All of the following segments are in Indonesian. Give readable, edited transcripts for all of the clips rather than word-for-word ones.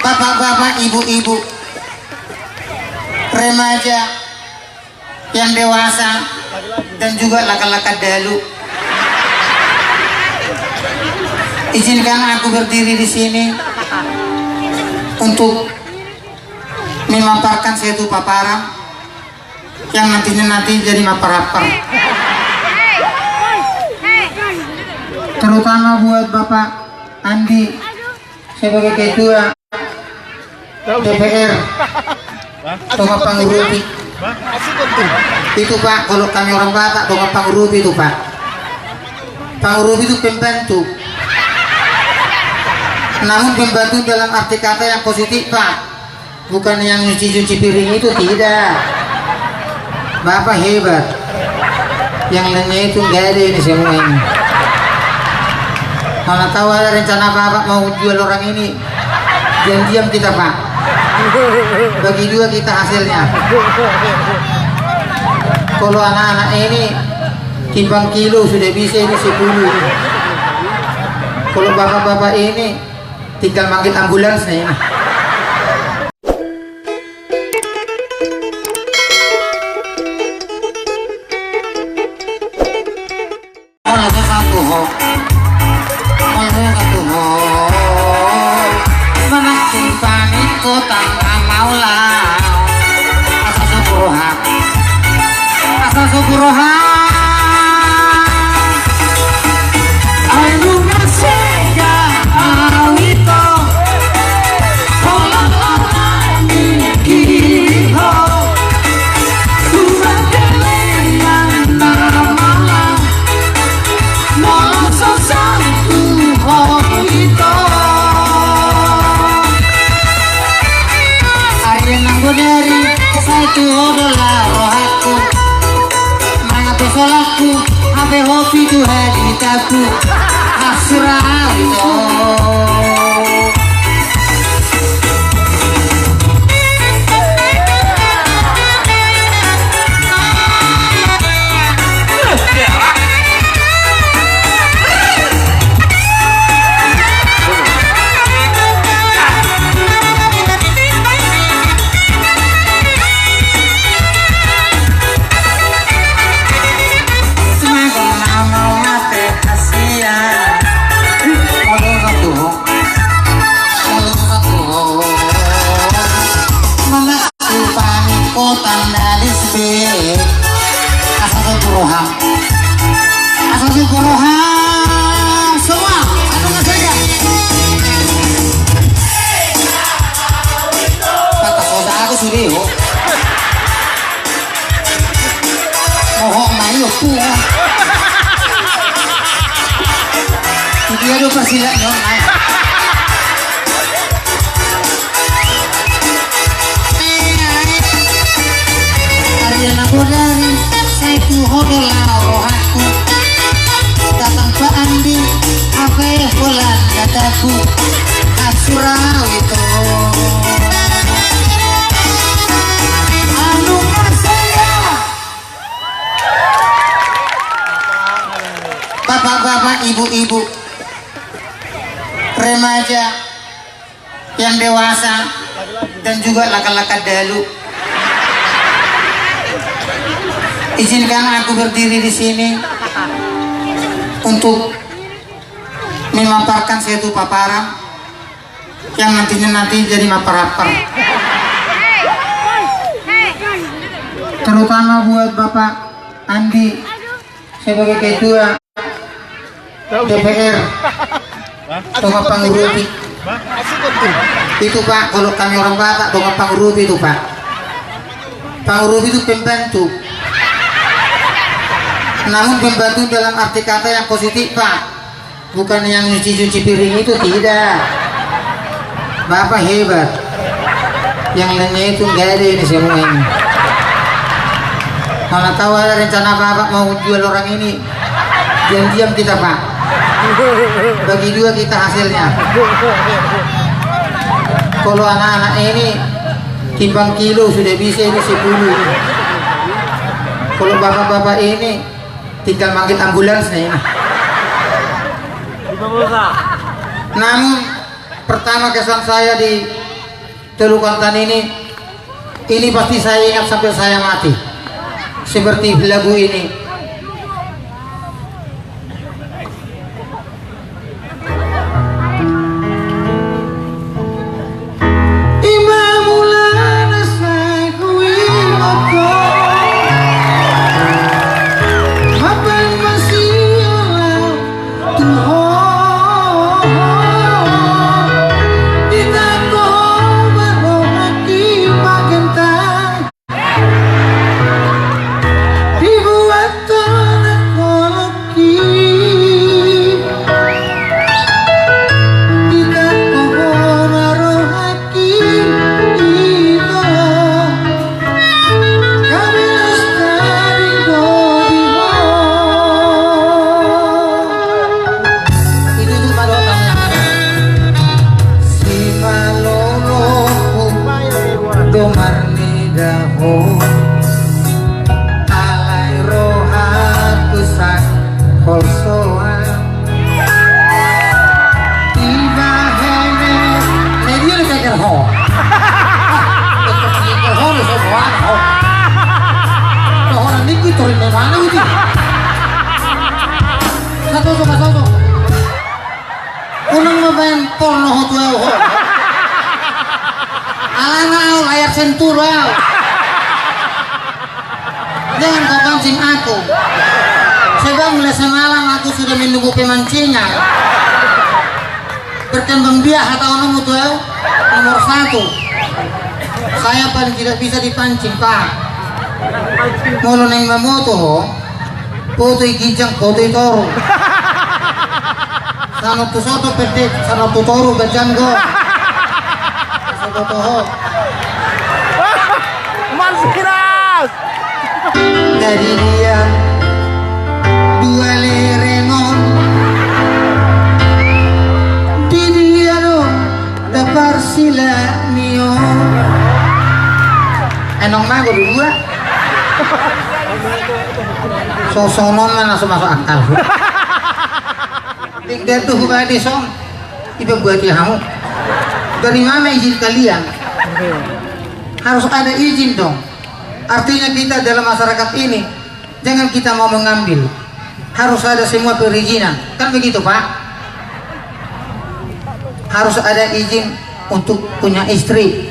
bapak-bapak, ibu-ibu, remaja yang dewasa dan juga laka-laka dalu, izinkan aku berdiri di sini untuk memaparkan satu paparan yang nanti jadi mapar-mapar, terutama buat Bapak Andi sebagai ketua DPR Tongga Pangurubi. Itu Pak, kalau kami orang Batak Tongga Pangurubi itu Pak. Pangurubi itu pembantu, namun pembantu dalam arti kata yang positif Pak, bukan yang nyuci-nyuci piring itu, tidak. Bapak hebat, yang lainnya itu nggak ada ini semua ini. Mana tahu ada rencana Bapak mau jual orang ini, diam-diam kita Pak, bagi dua kita hasilnya. Kalau anak-anak ini timbang kilo sudah bisa ini 10. Kalau bapak-bapak ini tinggal manggil ambulans nih. Hobi Tuhan ditaku asrama dia do persilat no. Ariana Bodari saya tu hodola rohaku datang Pak Andi apa ya bulan kataku asurawi itu anu saya bapak-bapak, ibu-ibu, remaja yang dewasa dan juga laka-laka dalu, izinkan aku berdiri di sini untuk memaparkan satu paparan yang nanti jadi mapar-mapar, terutama buat Bapak Andi sebagai ketua DPR Tongga Pangurubi. Itu Pak, kalau kami orang Batak Tongga Pangurubi itu Pak. Pangurubi itu pembantu, namun pembantu dalam arti kata yang positif Pak, bukan yang nyuci-nyuci piring itu, tidak. Bapak hebat, yang lainnya itu nggak ada ini semua ini. Mana tahu ada rencana Bapak mau jual orang ini, diam-diam kita Pak, bagi dua kita hasilnya. Kalau anak-anak ini timbang kilo sudah bisa ini 10. Kalau bapak-bapak ini tinggal manggil ambulans nih. Namun pertama kesan saya di Telukantan ini pasti saya ingat sampai saya mati. Seperti lagu ini. Unang mabayan porno hotuaw ho. Alana layar sentural. Jangan kau pancing aku. Sebab mulai semalam aku sudah menunggu pemancingan. Berkembang biak atau nomor tuaw nomor 1. Saya paling tidak bisa dipancing pak. Mulu neng mamoto ho. Foto gijang, foto toro. Sana tu soto pete, sana tu toro gajan go. Soto ho. Mansiras. Dari dia dua lerengon. Di dia lo dapar sila mio. Enong mago dua. Sosonon mana masuk akal. Tinggal tuh bukan di song. Itu buat kamu. Dari mana izin kalian? Harus ada izin dong. Artinya kita dalam masyarakat ini jangan kita mau mengambil. Harus ada semua perizinan. Kan begitu Pak? Harus ada izin untuk punya istri.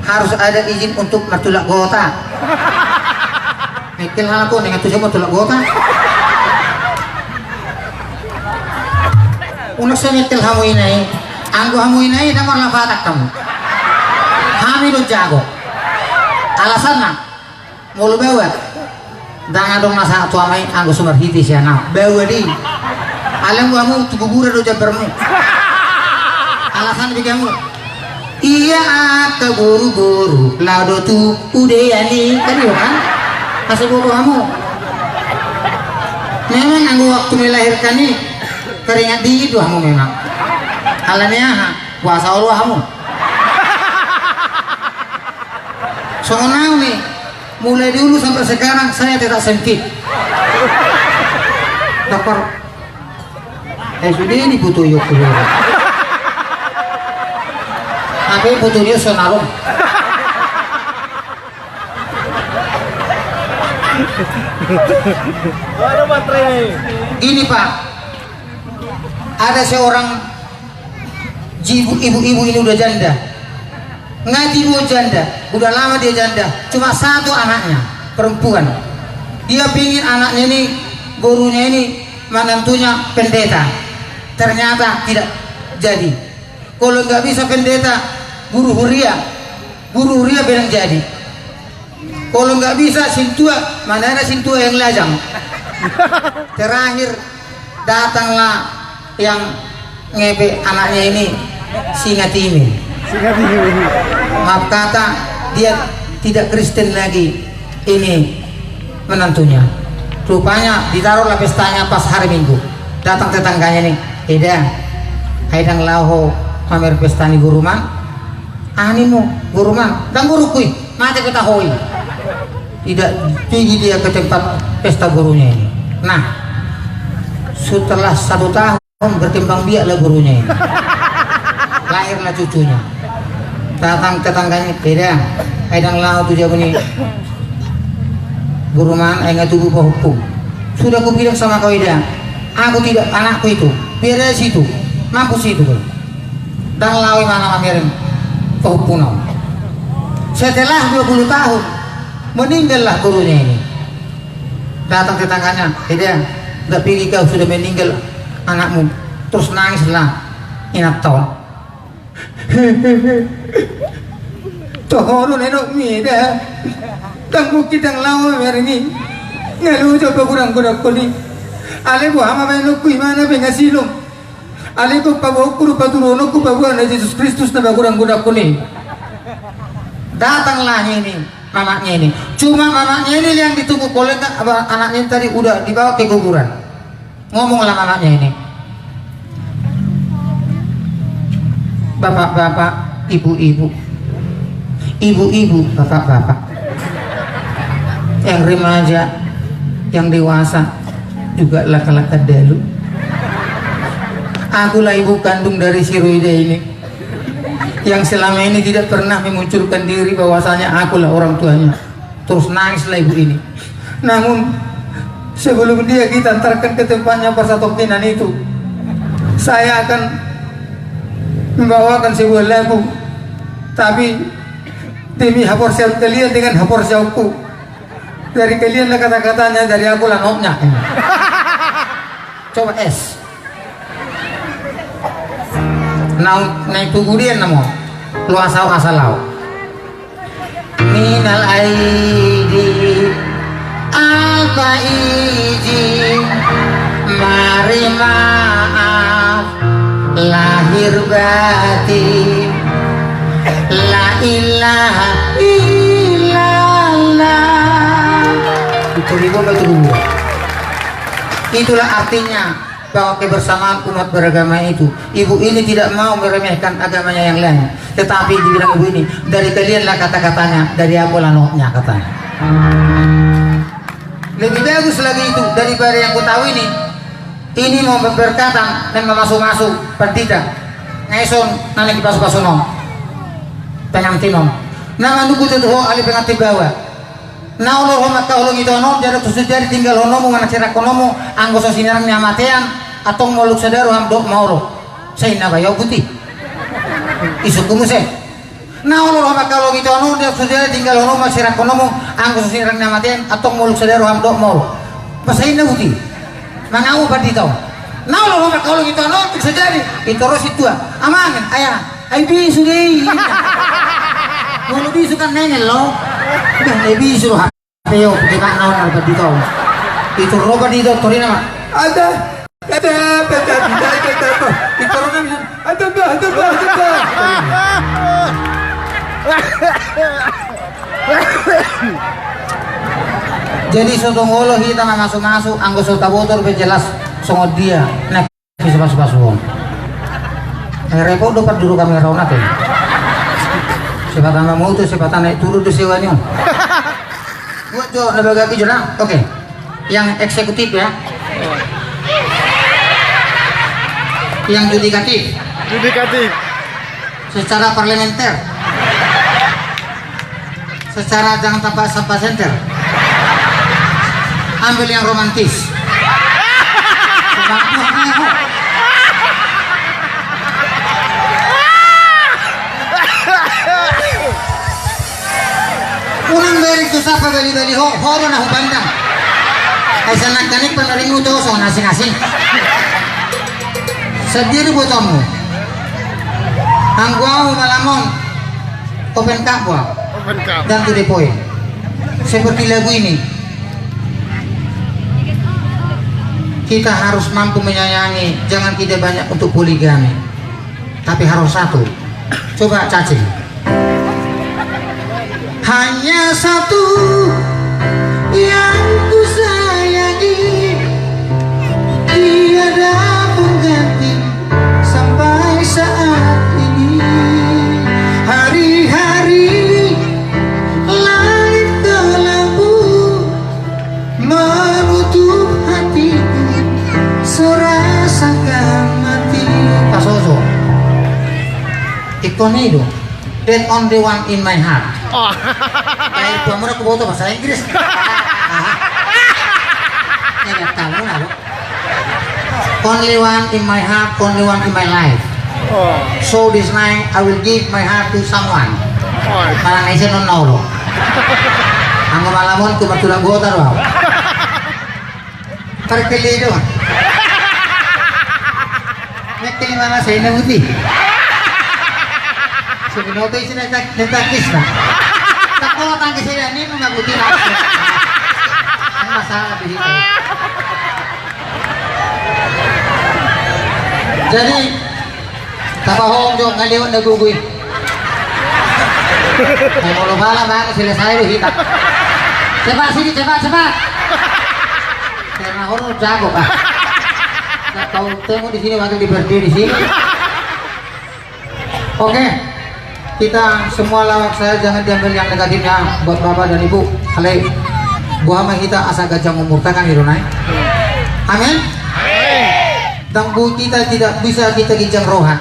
Harus ada izin untuk mertulak gota. Mikir aku dengan tuh siapa tulak gota. Unak sa mikir hamu inay, anggo hamu inay na marla fatak kamu. Kami do jago. Alasan na, mulu bawa. Danga dong nasa tua may anggo sumarhiti siya na. Bawa di. Alam mo hamu tugugura do jabarmu. Alasan bigamu. Iya ka guru-guru, lado tu udayani kan yun kan? Kasih bodoh kamu. Memang anggo waktu melahirkan nih keringat dingin tuh kamu memang. Alanya puasa Allah kamu. Soalnya nih mulai dulu sampai sekarang saya tidak sempit. Dapur. Sudah ini butuh yuk dulu. Tapi butuh dia senarung. Gini Pak, ada seorang ibu-ibu ini udah janda, ngaji mau janda, udah lama dia janda, cuma satu anaknya perempuan. Dia pingin anaknya ini, gurunya ini, menantunya pendeta, ternyata tidak jadi. Kalau nggak bisa pendeta, guru huria bilang jadi. Kalau nggak bisa sintua, mana ada sintua yang lajang. Terakhir datanglah yang ngebe anaknya ini singa timir. Maaf kata dia tidak Kristen lagi ini menantunya. Rupanya ditaruhlah pestanya pas hari Minggu. Datang tetangganya nih, Haidang laho pamer pestani guruman. Animo guruman dan gurukui mati kita hoi. Tidak pergi dia ke tempat pesta gurunya ini. Nah, setelah 1 tahun berkembang biaklah gurunya ini. Lahirlah cucunya. Datang tetangganya, beda. Aidang lau tu dia bunyi. Buruman, ayah tubuh hukum. Sudah aku bilang sama kau Ida, aku tidak anakku itu. Biar dari situ, mampus itu kau. Dan lawi mana mamirin kehukuman. Setelah 20 tahun, meninggallah gurunya ini. Datang tetangganya, Ida, udah pergi kau sudah meninggal anakmu. Terus nangislah, ingat tahu. Tohorun enok mida tang bukit tang lawa merini ngalu coba kurang kuni ale bu hama benok ku imana benga silum ale ku pabo kuru paturono ku pabo na Yesus Kristus na kurang kuni datanglah ini mamanya ini cuma mamanya ini yang ditunggu kolega anaknya tadi udah dibawa ke kuburan ngomonglah mamanya ini bapak-bapak ibu-ibu ibu-ibu, bapak-bapak yang remaja, yang dewasa juga laka-laka dalu. Akulah ibu kandung dari si Ruida ini yang selama ini tidak pernah memunculkan diri bahwasanya akulah orang tuanya. Terus nangislah ibu ini. Namun sebelum dia kita antarkan ke tempatnya persatokinan itu, saya akan membawakan sebuah lagu, tapi demi hapor siap kalian dengan hapor siapku. Dari kalian lah kata-katanya, dari aku lah noknya. Coba es. Naik tugudian namo. Lu asal-asalau. Minal aidi apa izin, mari maaf lahir batin. La ilaha illallah. Itulah artinya bahwa kebersamaan umat beragama itu. Ibu ini tidak mau meremehkan agamanya yang lain, tetapi dibilang ibu ini, dari kalianlah kata-katanya, dari aku lah noknya katanya. Lebih bagus lagi itu daripada yang ku tahu ini. Ini mau berkata dan memasuk-masuk partita ngaison nanti dipasuk-pasuk pengantinom nama nunggu tentu ali pengantin bawa na ulo homat ka ulong itu anom jadi tuh jadi tinggal honomu mana cerak honomu anggos sinarang nyamatean atau moluk sadaru ham dok mauro saya na bayo putih isu kumuse na ulo homat ka ulong itu anom jadi tuh jadi tinggal honomu cerak honomu anggos sinarang nyamatean atau moluk sadaru ham dok mauro pasai na putih mangau padi tau na ulo homat ka ulong itu anom bisa jadi itu rosit tua amangan ayah ay bisu deh kalau bisu kan nenel lo udah ay bisu lo hapeyo di mana orang dito itu roba dito tori nama ada itu roba bisa ada jadi sotongolo kita masuk-masuk anggos sotabotor jelas songod dia nek bisa masuk-masuk repot dapat dulu kamera onat ya. Siapa tambah mau tuh, siapa naik turun tuh sewanya. Buat jo, nabaga jurang. Oke. Yang eksekutif ya. Yang yudikatif. Secara parlementer. Secara jangan tanpa sampah center. Ambil yang romantis. Unang beri itu sapa beli-beli horo na hubandang. Ay sanak kanik penerima itu so nasi-nasi. Sendiri botomu. Ang guau malamon open cup gua. Dan to the point. Seperti lagu ini. Kita harus mampu menyayangi, jangan tidak banyak untuk poligami. Tapi harus satu. Coba cacing. Hanya satu yang ku sayangi, tiada pengganti sampai saat ini. Hari-hari langit kelabu menutup hatiku, serasakan mati. Pasoso, ikon itu. That only one in my heart. Oh. Kayak itu aku boto bahasa Inggris. Ya nggak tahu lah. Only one in my heart, only one in my life. Oh. So this night I will give my heart to someone. Oh. Parang naisip non nolo. Ang malamon ko matulang gota raw. Perkeli itu. Ngekeli mana saya namuti. Sebenarnya itu netakis na. Tak kalau tangkis saya ini mengakuti langsung. Ang masalah di sini. Jadi kapahong jok ngaliwat na guguy. May mulubala ba sila sa iyo hita. Cepat sini cepat. Karena orang jago ka. Kau tengok di sini waktu berdiri di sini. Oke. Kita semua lawak saya jangan diambil yang negatifnya buat bapak dan ibu. Kali buah mah kita asa gajah memurtakan itu naik. Amin. Dan bu kita tidak bisa kita ginjang rohan.